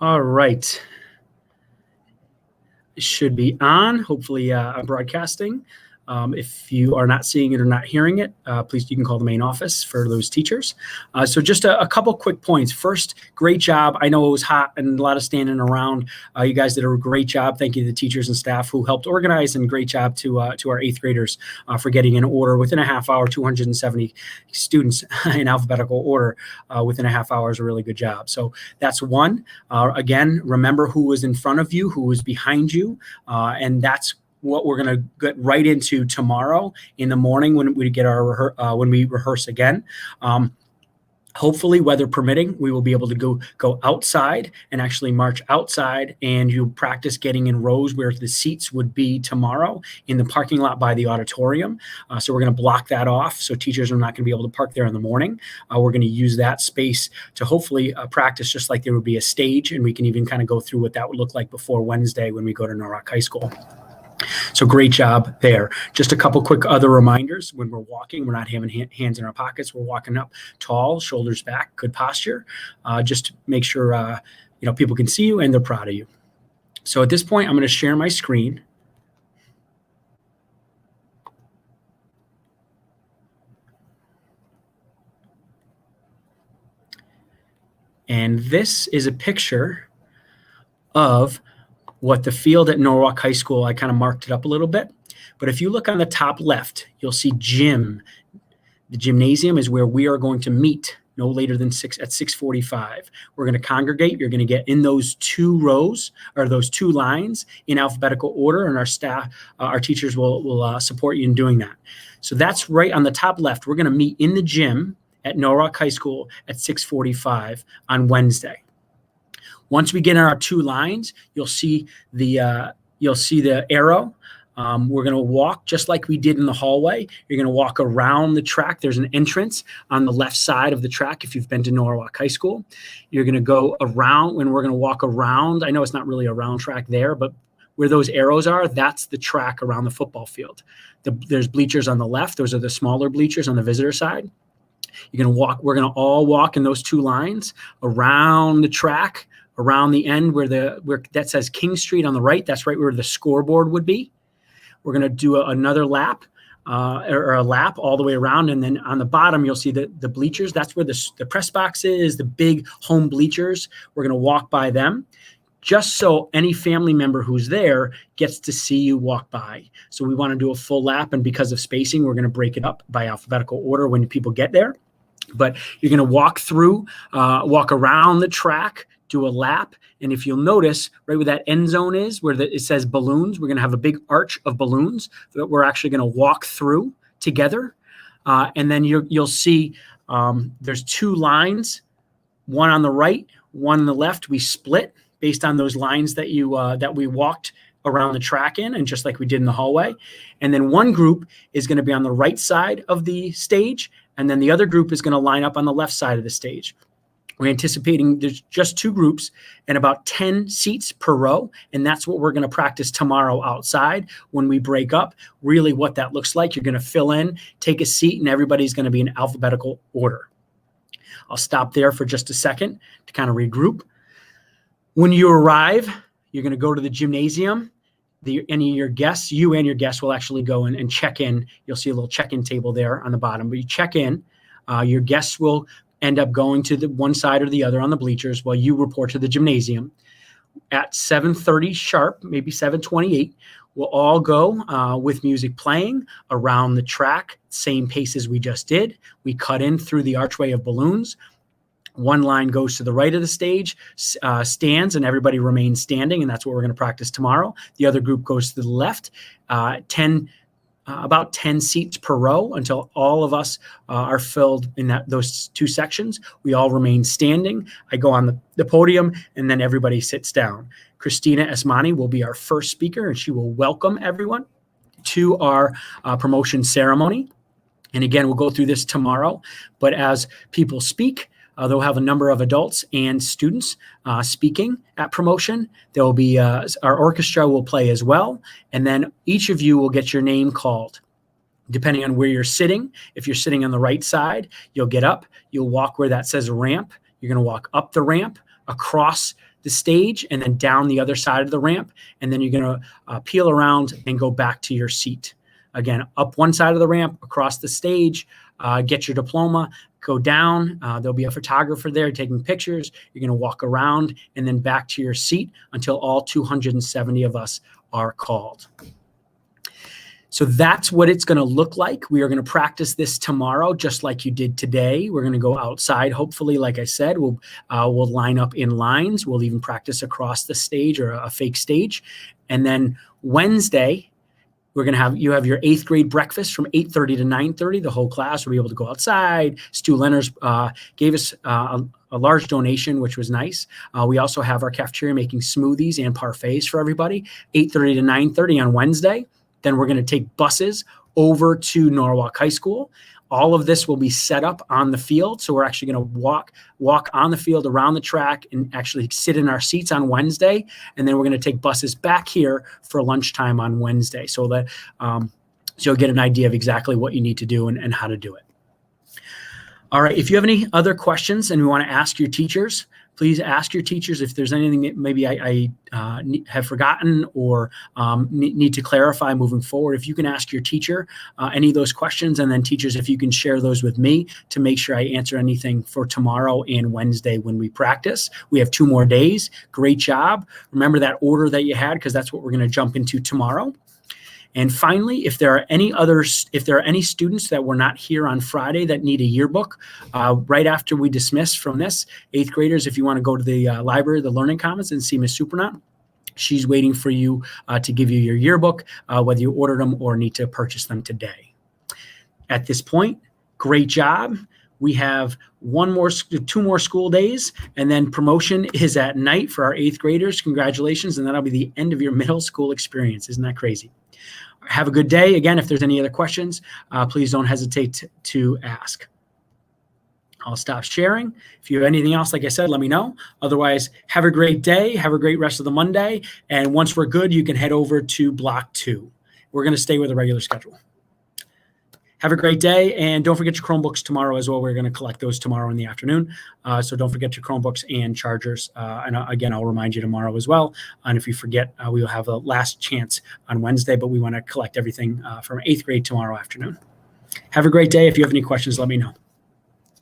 All right. It should be on. Hopefully, I'm broadcasting. If you are not seeing it or not hearing it, please, you can call the main office for those teachers. So just a couple quick points. First, great job. I know it was hot and a lot of standing around. You guys did a great job. Thank you to the teachers and staff who helped organize, and great job to our 8th graders for getting in order within a half hour. 270 students in alphabetical order within a half hour is a really good job. So that's one. Again, remember who was in front of you, who was behind you, and that's what we're going to get right into tomorrow in the morning when we get our when we rehearse again. Hopefully, weather permitting, we will be able to go outside and actually march outside, and you practice getting in rows where the seats would be tomorrow in the parking lot by the auditorium. So we're going to block that off, so teachers are not going to be able to park there in the morning. We're going to use that space to hopefully practice just like there would be a stage, and we can even kind of go through what that would look like before Wednesday when we go to Norwalk High School. So great job there. Just a couple quick other reminders. When we're walking, we're not having hands in our pockets. We're walking up tall, shoulders back, good posture. Just to make sure people can see you and they're proud of you. So at this point, I'm going to share my screen. And this is a picture of what the field at Norwalk High School, I kind of marked it up a little bit. But if you look on the top left, you'll see gym. The gymnasium is where we are going to meet no later than 6:45. We're going to congregate. You're going to get in those two rows or those two lines in alphabetical order, and our staff, our teachers will support you in doing that. So that's right on the top left. We're going to meet in the gym at Norwalk High School at 6:45 on Wednesday. Once we get in our two lines, you'll see the arrow. We're going to walk just like we did in the hallway. You're going to walk around the track. There's an entrance on the left side of the track if you've been to Norwalk High School. You're going to go around, and we're going to walk around. I know it's not really a round track there, but where those arrows are, that's the track around the football field. There's bleachers on the left. Those are the smaller bleachers on the visitor side. You're going to walk. We're going to all walk in those two lines around the track, around the end where that says King Street on the right. That's right where the scoreboard would be. We're going to do another lap or a lap all the way around. And then on the bottom, you'll see the bleachers. That's where the press box is, the big home bleachers. We're going to walk by them just so any family member who's there gets to see you walk by. So we want to do a full lap. And because of spacing, we're going to break it up by alphabetical order when people get there. But you're going to walk around the track, do a lap. And if you'll notice, right where that end zone is, where it says balloons, we're going to have a big arch of balloons that we're actually going to walk through together. And then you'll see there's two lines, one on the right, one on the left. We split based on those lines that we walked around the track in, and just like we did in the hallway. And then one group is going to be on the right side of the stage, and then the other group is going to line up on the left side of the stage. We're anticipating there's just two groups and about 10 seats per row, and that's what we're going to practice tomorrow outside when we break up, really what that looks like. You're going to fill in, take a seat, and everybody's going to be in alphabetical order. I'll stop there for just a second to kind of regroup. When you arrive, you're going to go to the gymnasium. Any of your guests, you and your guests will actually go in and check in. You'll see a little check-in table there on the bottom. But you check in. Your guests will end up going to the one side or the other on the bleachers while you report to the gymnasium. At 7:30 sharp, maybe 7:28, we'll all go with music playing around the track, same pace as we just did. We cut in through the archway of balloons. One line goes to the right of the stage, stands, and everybody remains standing, and that's what we're going to practice tomorrow. The other group goes to the left, about 10 seats per row until all of us are filled in those two sections. We all remain standing. I go on the podium, and then everybody sits down. Christina Esmani will be our first speaker, and she will welcome everyone to our promotion ceremony. And again, we'll go through this tomorrow, but as people speak, they'll have a number of adults and students speaking at promotion. There will be our orchestra will play as well, and then each of you will get your name called. Depending on where you're sitting, if you're sitting on the right side, you'll get up, you'll walk where that says ramp. You're going to walk up the ramp, across the stage and then down the other side of the ramp. And then you're going to peel around and go back to your seat. Again, up one side of the ramp, across the stage, get your diploma, go down. There'll be a photographer there taking pictures. You're going to walk around and then back to your seat until all 270 of us are called. So that's what it's going to look like. We are going to practice this tomorrow, just like you did today. We're going to go outside. Hopefully, like I said, we'll line up in lines. We'll even practice across the stage or a fake stage. And then Wednesday, we're going to have your 8th grade breakfast from 8:30 to 9:30. The whole class will be able to go outside. Stu Lenners gave us a large donation, which was nice. We also have our cafeteria making smoothies and parfaits for everybody, 8:30 to 9:30 on Wednesday. Then we're going to take buses over to Norwalk High School. All of this will be set up on the field. So we're actually going to walk on the field around the track and actually sit in our seats on Wednesday. And then we're going to take buses back here for lunchtime on Wednesday. So that so you'll get an idea of exactly what you need to do and how to do it. All right, if you have any other questions and you want to ask your teachers, please ask your teachers if there's anything that maybe I have forgotten or need to clarify moving forward. If you can ask your teacher any of those questions, and then teachers, if you can share those with me to make sure I answer anything for tomorrow and Wednesday when we practice. We have 2 more days. Great job. Remember that order that you had, because that's what we're going to jump into tomorrow. And finally, if there are any students that were not here on Friday that need a yearbook, right after we dismiss from this, 8th graders, if you want to go to the library, the Learning Commons, and see Miss Supernat, she's waiting for you to give you your yearbook, whether you ordered them or need to purchase them today. At this point, great job. We have 2 more school days, and then promotion is at night for our 8th graders. Congratulations, and that'll be the end of your middle school experience. Isn't that crazy? Have a good day. Again, if there's any other questions, please don't hesitate to ask. I'll stop sharing. If you have anything else, like I said, let me know. Otherwise, have a great day. Have a great rest of the Monday. And once we're good, you can head over to Block 2. We're going to stay with a regular schedule. Have a great day, and don't forget your Chromebooks tomorrow as well. We're going to collect those tomorrow in the afternoon. So don't forget your Chromebooks and chargers. And again, I'll remind you tomorrow as well. And if you forget, we will have a last chance on Wednesday, but we want to collect everything from 8th grade tomorrow afternoon. Have a great day. If you have any questions, let me know.